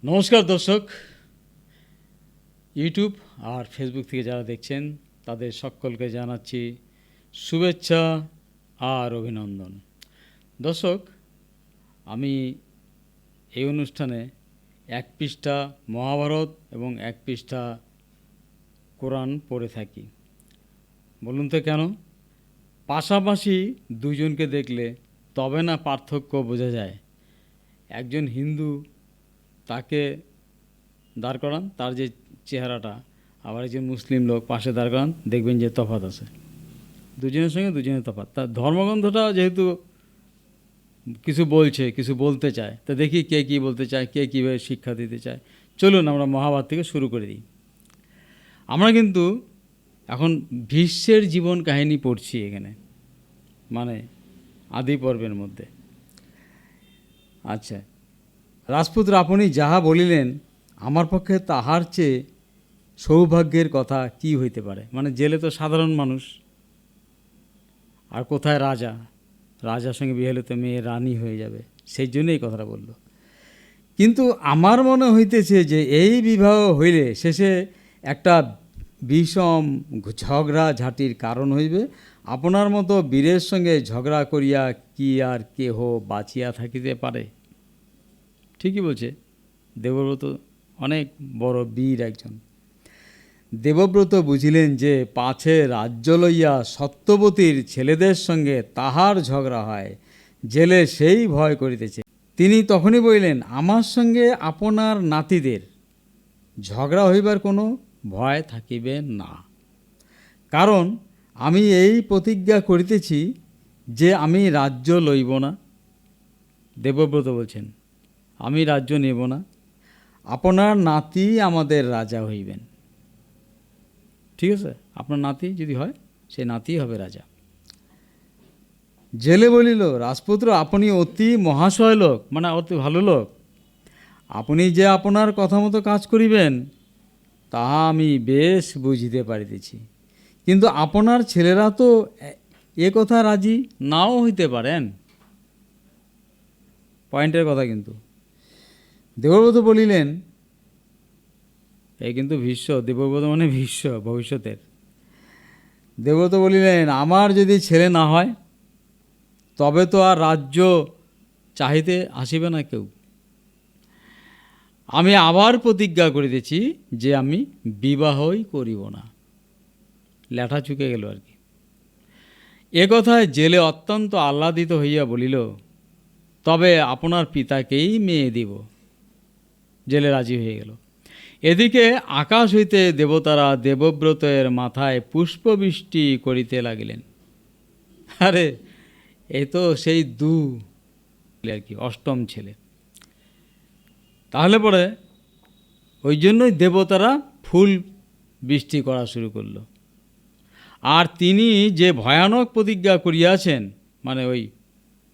নমস্কার দর্শক, ইউটিউব আর ফেসবুক থেকে যারা দেখছেন তাদের সকলকে জানাচ্ছি শুভেচ্ছা আর অভিনন্দন। দর্শক, আমি এই অনুষ্ঠানে এক পৃষ্ঠা মহাভারত এবং এক পৃষ্ঠা কোরআন পড়ে থাকি। বলুন তো কেন? পাশাপাশি দুজনকে দেখলে তবে না পার্থক্য বোঝা যায়। একজন হিন্দু, তাকে দাঁড় করান, তার যে চেহারাটা, আবার একজন মুসলিম লোক পাশে দাঁড় করান, দেখবেন যে তফাৎ আছে। দুজনের সঙ্গে দুজনের তফাৎ। তার ধর্মগ্রন্থটা যেহেতু কিছু বলছে, কিছু বলতে চায়, তা দেখি কে কী বলতে চায়, কে কীভাবে শিক্ষা দিতে চায়। চলুন আমরা মহাভারত থেকে শুরু করে দিই। আমরা কিন্তু এখন ভীষ্মের জীবন কাহিনী পড়ছি এখানে, মানে আদি পর্বের মধ্যে। আচ্ছা, রাজপুত্র আপনি যাহা বলিলেন, আমার পক্ষে তাহার চেয়ে সৌভাগ্যের কথা কি হইতে পারে। মানে জেলে তো সাধারণ মানুষ, আর কোথায় রাজা, রাজার সঙ্গে বিয়ে হলে তো মেয়ে রানী হয়ে যাবে, সেই জন্য এই কথাটা বলল। কিন্তু আমার মনে হইতেছে যে এই বিবাহ হইলে শেষে একটা বিষম ঝগড়া ঝাঁটির কারণ হইবে। আপনার মতো বীরের সঙ্গে ঝগড়া করিয়া কি আর কেহ বাঁচিয়া থাকিতে পারে? ঠিকই বলছে। দেবব্রত অনেক বড় বীর একজন। দেবব্রত বুঝিলেন যে পাছে রাজ্য লইয়া সত্যবতীর ছেলেদের সঙ্গে তাহার ঝগড়া হয়, জেলে সেই ভয় করিতেছে। তিনি তখনই বলিলেন, আমার সঙ্গে আপনার নাতিদের ঝগড়া হইবার কোনো ভয় থাকিবে না, কারণ আমি এই প্রতিজ্ঞা করিতেছি যে আমি রাজ্য লইব না। দেবব্রত বলছেন, আমি রাজ্য নেব না, আপনার নাতি আমাদের রাজা হইবেন। ঠিক আছে, আপনার নাতি যদি হয়, সে নাতি হবে রাজা। জেলে বলিল, রাজপুত্র আপনি অতি মহাশয় লোক, মানে অতি ভালো লোক। আপনি যে আপনার কথা মতো কাজ করিবেন তাহা আমি বেশ বুঝিতে পারিতেছি, কিন্তু আপনার ছেলেরা তো এ কথা রাজি নাও হইতে পারেন। পয়েন্টের কথা কিন্তু। দেবব্রত বলিলেন, এই কিন্তু ভীষ্ম, দেবব্রত মানে ভীষ্ম ভবিষ্যতের। দেবব্রত বলিলেন, আমার যদি ছেলে না হয় তবে তো আর রাজ্য চাহিতে আসিবে না কেউ। আমি আবার প্রতিজ্ঞা করিতেছি যে আমি বিবাহই করিব না। লেঠা চুকে গেল আর কি। এ কথায় জেলে অত্যন্ত আহ্লাদিত হইয়া বলিল, তবে আপনার পিতাকেই মেয়ে দিব। জেলে রাজি হয়ে গেল। এদিকে আকাশ হইতে দেবতারা দেবব্রতের মাথায় পুষ্পবৃষ্টি করিতে লাগিলেন। আরে এ তো সেই আর কি, অষ্টম ছেলে। তাহলে পরে ওই জন্যই দেবতারা ফুল বৃষ্টি করা শুরু করল। আর তিনি যে ভয়ানক প্রতিজ্ঞা করিয়াছেন, মানে ওই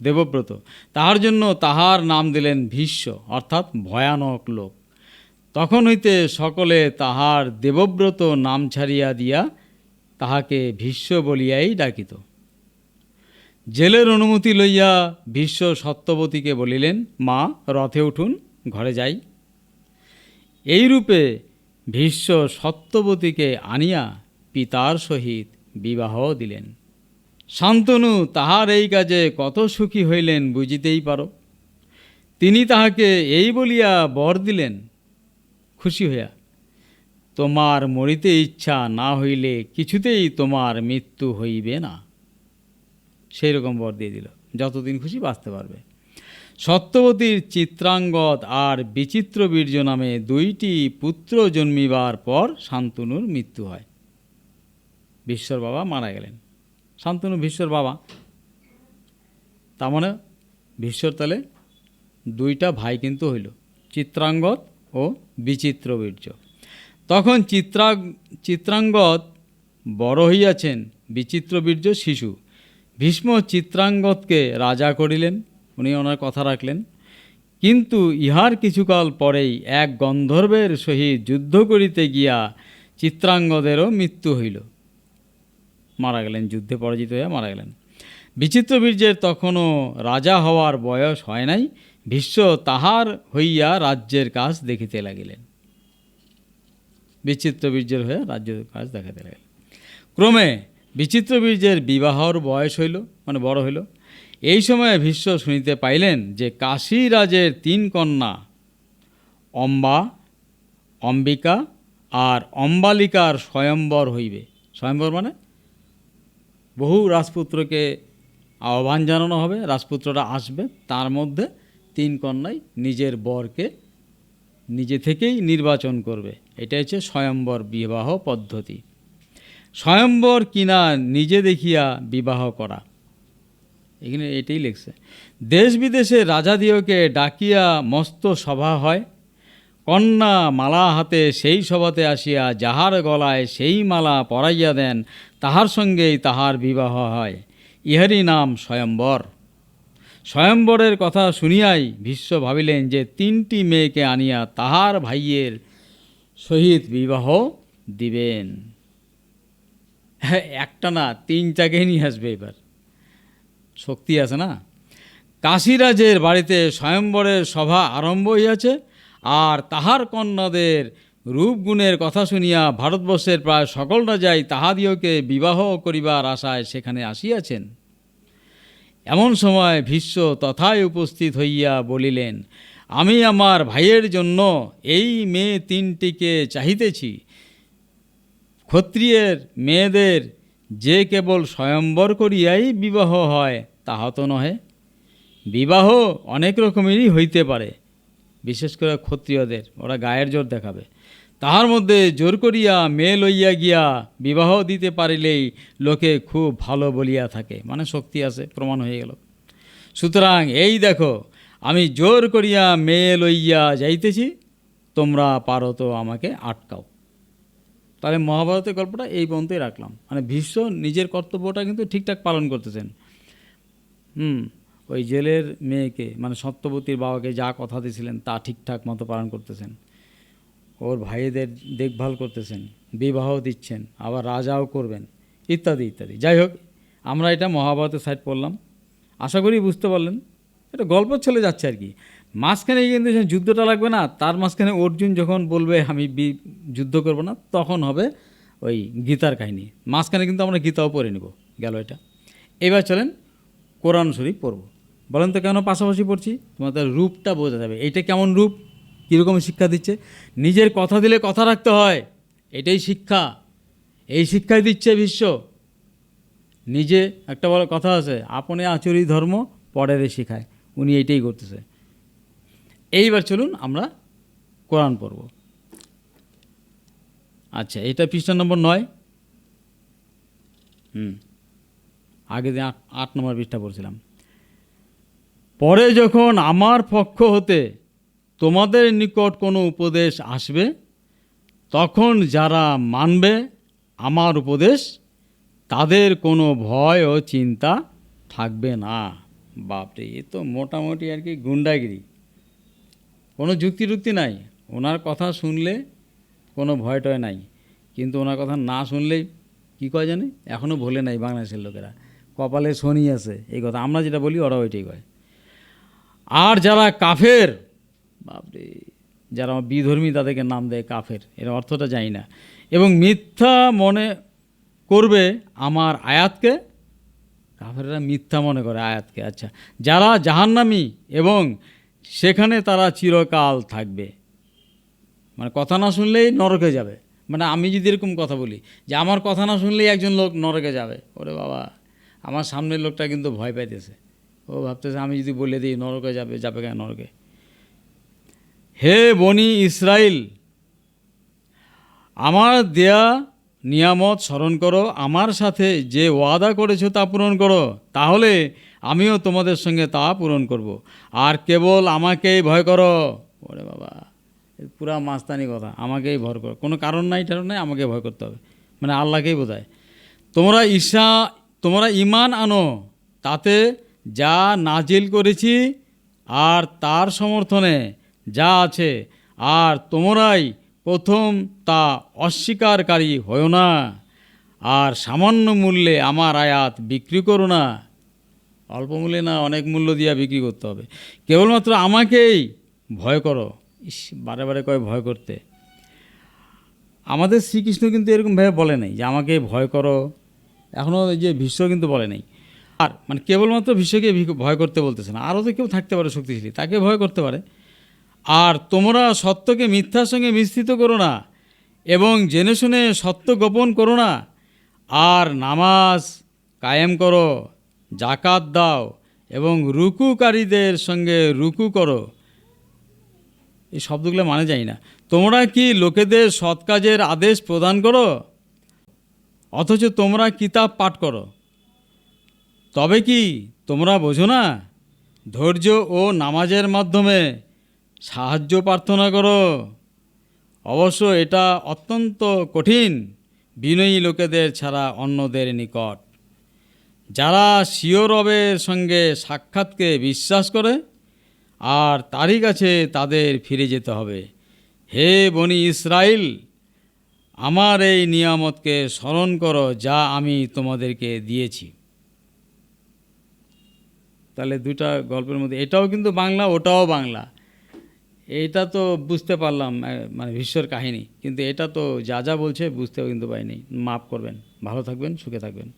দেবব্রত, তাহার জন্য তাহার নাম দিলেন ভীষ্ম, অর্থাৎ ভয়ানক লোক। তখন হইতে সকলে তাহার দেবব্রত নাম ছাড়িয়া দিয়া তাহাকে ভীষ্ম বলিয়াই ডাকিত। জেলের অনুমতি লইয়া ভীষ্ম সত্যবতীকে বলিলেন, মা, রথে উঠুন, ঘরে যাই। এইরূপে ভীষ্ম সত্যবতীকে আনিয়া পিতার সহিত বিবাহ দিলেন। শান্তনু তাহার এই কাজে কত সুখী হইলেন বুঝিতেই পারো। তিনি তাহাকে এই বলিয়া বর দিলেন, খুশি হইয়া, তোমার মরিতে ইচ্ছা না হইলে কিছুতেই তোমার মৃত্যু হইবে না। সেই রকম বর দিয়ে দিল, যতদিন খুশি বাঁচতে পারবে। সত্যবতীর চিত্রাঙ্গদ আর বিচিত্রবীর্য নামে দুইটি পুত্র জন্মিবার পর শান্তনুর মৃত্যু হয়। ভীষ্মর বাবা মারা গেলেন। শান্তনু ভীষ্মর বাবা, তার মানে ভীষ্মর তালে দুইটা ভাই কিন্তু হইল, চিত্রাঙ্গদ ও বিচিত্রবীর্য। তখন চিত্রাঙ্গদ বড় হইয়াছেন, বিচিত্রবীর্য শিশু। ভীষ্ম চিত্রাঙ্গদকে রাজা করিলেন, উনি ওনার কথা রাখলেন। কিন্তু ইহার কিছুকাল পরেই এক গন্ধর্বের সহিত যুদ্ধ করিতে গিয়া চিত্রাঙ্গদেরও মৃত্যু হইল, মারা গেলেন, যুদ্ধে পরাজিত হইয়া মারা গেলেন। বিচিত্রবীর্যের তখনও রাজা হওয়ার বয়স হয় নাই, ভীষ্ম তাহার হইয়া রাজ্যের কাজ দেখিতে লাগিলেন। বিচিত্রবীর্যের হয়ে রাজ্যের কাজ দেখাতে লাগিলেন। ক্রমে বিচিত্রবীর্যের বিবাহর বয়স হইল, মানে বড় হইল। এই সময়ে ভীষ্ম শুনিতে পাইলেন যে কাশীরাজের 3 কন্যা অম্বা, অম্বিকা আর অম্বালিকার স্বয়ম্বর হইবে। স্বয়ম্বর মানে বহু রাজপুত্রকে আহ্বান জানানো হবে, রাজপুত্ররা আসবে, তার মধ্যে 3 কন্যাই নিজের বরকে নিজে থেকেই নির্বাচন করবে। এটা হচ্ছে স্বয়ম্বর বিবাহ পদ্ধতি। স্বয়ম্বর কিনা নিজে দেখিয়া বিবাহ করা, এখানে এটাই লিখছে। দেশ বিদেশে রাজাদিওকে ডাকিয়া মস্ত সভা হয়। কন্যা মালা হাতে সেই সভাতে আসিয়া যাহার গলায় সেই মালা পরাইয়া দেন, তাহার সঙ্গেই তাহার বিবাহ হয়। ইহারই নাম স্বয়ম্বর। স্বয়ম্বরের কথা শুনিয়াই ভীষ্ম ভাবিলেন যে 3টি মেয়েকে আনিয়া তাহার ভাইয়ের সহিত বিবাহ দিবেন। একটা না, 3টাকে নিয়ে আসবে। এবার শক্তি আছে না। কাশীরাজের বাড়িতে স্বয়ম্বরের সভা আরম্ভ হইয়াছে, আর তাহার কন্যাদের রূপগুণের কথা শুনিয়া ভারতবর্ষের প্রায় সকল রাজাই তাহাদিওকে বিবাহ করিবার আশায় সেখানে আসিয়াছেন। এমন সময় ভীষ্ম তথায় উপস্থিত হইয়া বলিলেন, আমি আমার ভাইয়ের জন্য এই মেয়ে 3টিকে চাহিতেছি। ক্ষত্রিয়ের মেয়েদের যে কেবল স্বয়ম্বর করিয়াই বিবাহ হয় তাহা তো নহে। বিবাহ অনেক রকমেরই হইতে পারে, বিশেষ করে ক্ষত্রিয়দের, ওরা গায়ের জোর দেখাবে। তাহার মধ্যে জোর করিয়া মেয়ে লইয়া গিয়া বিবাহ দিতে পারিলেই লোকে খুব ভালো বলিয়া থাকে, মানে শক্তি আছে, প্রমাণ হয়ে গেল। সুতরাং এই দেখো, আমি জোর করিয়া মেয়ে লইয়া যাইতেছি, তোমরা পারো তো আমাকে আটকাও। তাহলে মহাভারতের গল্পটা এই পর্যন্তই রাখলাম। মানে ভীষ্ম নিজের কর্তব্যটা কিন্তু ঠিকঠাক পালন করতেছেন। ওই জেলের মেয়েকে, মানে সত্যবতীর বাবাকে যা কথা দিয়েছিলেন তা ঠিকঠাক মতো পালন করতেছেন। ওর ভাইদের দেখভাল করতেছেন, বিবাহ দিচ্ছেন, আবার রাজাও করবেন, ইত্যাদি ইত্যাদি। যাই হোক, আমরা এটা মহাভারতের সাইড পড়লাম, আশা করি বুঝতে পারলেন। এটা গল্প চলে যাচ্ছে আর কি। মাঝখানে কিন্তু যুদ্ধটা লাগবে না, তার মাঝখানে অর্জুন যখন বলবে আমি যুদ্ধ করব না, তখন হবে ওই গীতার কাহিনী। মাঝখানে কিন্তু আমরা গীতাও পড়ে নেব, গেল এটা। এবার চলেন কোরআন শরীফ পড়ব। বলেন তো কেন পাশাপাশি পড়ছি? তোমাদের রূপটা বোঝা যাবে, এইটা কেমন রূপ, কীরকম শিক্ষা দিচ্ছে। নিজের কথা দিলে কথা রাখতে হয়, এটাই শিক্ষা। এই শিক্ষাই দিচ্ছে ভীষ্ম। নিজে একটা বড় কথা আছে, আপনে আচরি ধর্ম পরেরে শিখায়, উনি এইটাই করতেছে। এইবার চলুন আমরা কোরআন পড়ব। আচ্ছা, এটা পৃষ্ঠা নম্বর 9। আগে যে 8 নম্বর পৃষ্ঠা পড়ছিলাম। পরে যখন আমার পক্ষ হতে তোমাদের নিকট কোনো উপদেশ আসবে, তখন যারা মানবে আমার উপদেশ, তাদের কোনো ভয় ও চিন্তা থাকবে না। বাপরে, এ তো মোটামুটি আর কি গুন্ডাগিরি, কোনো যুক্তি নাই। ওনার কথা শুনলে কোনো ভয় টয় নাই, কিন্তু ওনার কথা না শুনলেই কী কয় জানে, এখনও ভোলে নাই বাংলাদেশের লোকেরা, কপালে শনি আছে, এই কথা আমরা যেটা বলি ওরা ওইটাই কয়। আর যারা কাফের, বাপরে, যারা বিধর্মী তাদেরকে নাম দেয় কাফের, এর অর্থটা জানি না, এবং মিথ্যা মনে করবে আমার আয়াতকে, কাফেররা মিথ্যা মনে করে আয়াতকে। আচ্ছা, যারা জাহান্নামী এবং সেখানে তারা চিরকাল থাকবে, মানে কথা না শুনলেই নরকে যাবে। মানে আমি যদি এরকম কথা বলি যে আমার কথা না শুনলেই একজন লোক নরকে যাবে, ওরে বাবা, আমার সামনের লোকটা কিন্তু ভয় পাইতেছে, ও ভাবতেছে আমি যদি বলে দিই নরকে যাবে, যাবে কেন নরকে। হে বনি ইসরাইল, আমার দেয়া নিয়ামত স্মরণ করো, আমার সাথে যে ওয়াদা করেছো তা পূরণ করো, তাহলে আমিও তোমাদের সঙ্গে তা পূরণ করব। আর কেবল আমাকেই ভয় করো। ওরে বাবা, পুরা মাস্তানি কথা, আমাকেই ভয় করো, কোনো কারণ নাই, আমাকে ভয় করতে হবে, মানে আল্লাহকেই বোঝায়। তোমরা ঈমান আনো তাতে যা নাজিল করেছি আর তার সমর্থনে যা আছে, আর তোমরাই প্রথম তা অস্বীকারী হও না, আর সামান্য মূল্যে আমার আয়াত বিক্রি করো না। অল্প মূল্যে না, অনেক মূল্য দিয়ে বিক্রি করতে হবে। কেবলমাত্র আমাকেই ভয় করো। ইস, বারে বারে কয় ভয় করতে। আমাদের শ্রীকৃষ্ণ কিন্তু এরকমভাবে বলে নাই যে আমাকে ভয় করো। এখনও যে ভীষ্ম কিন্তু বলে নাই। আর মানে কেবলমাত্র ভীষ্মকে ভয় করতে বলতেছে না, আরও তো কেউ থাকতে পারে শক্তিশালী, তাকে ভয় করতে পারে। আর তোমরা সত্যকে মিথ্যার সঙ্গে মিশ্রিত করো না, এবং জেনে শুনে সত্য গোপন করো না। আর নামাজ কায়েম করো, জাকাত দাও, এবং রুকুকারীদের সঙ্গে রুকু করো। এই শব্দগুলো মানে যায় না। তোমরা কি লোকেদের সৎ কাজের আদেশ প্রদান করো, অথচ তোমরা কিতাব পাঠ করো? তবে কি তোমরা বোঝো না? ধৈর্য ও নামাজের মাধ্যমে সাহায্য প্রার্থনা করো। অবশ্য এটা অত্যন্ত কঠিন বিনয়ী লোকেদের ছাড়া অন্যদের নিকট, যারা স্বীয় রবের সঙ্গে সাক্ষাৎকে বিশ্বাস করে আর তারই কাছে তাদের ফিরে যেতে হবে। হে বনি ইসরাইল, আমার এই নিয়ামতকে স্মরণ করো যা আমি তোমাদেরকে দিয়েছি। তাহলে দুটা গল্পের মধ্যে এটাও কিন্তু বাংলা, ওটাও বাংলা। এইটা তো বুঝতে পারলাম মানে ভীষ্মর কাহিনী, কিন্তু এটা তো যা যা বলছে বুঝতেও কিন্তু পাইনি। মাফ করবেন, ভালো থাকবেন, সুখে থাকবেন।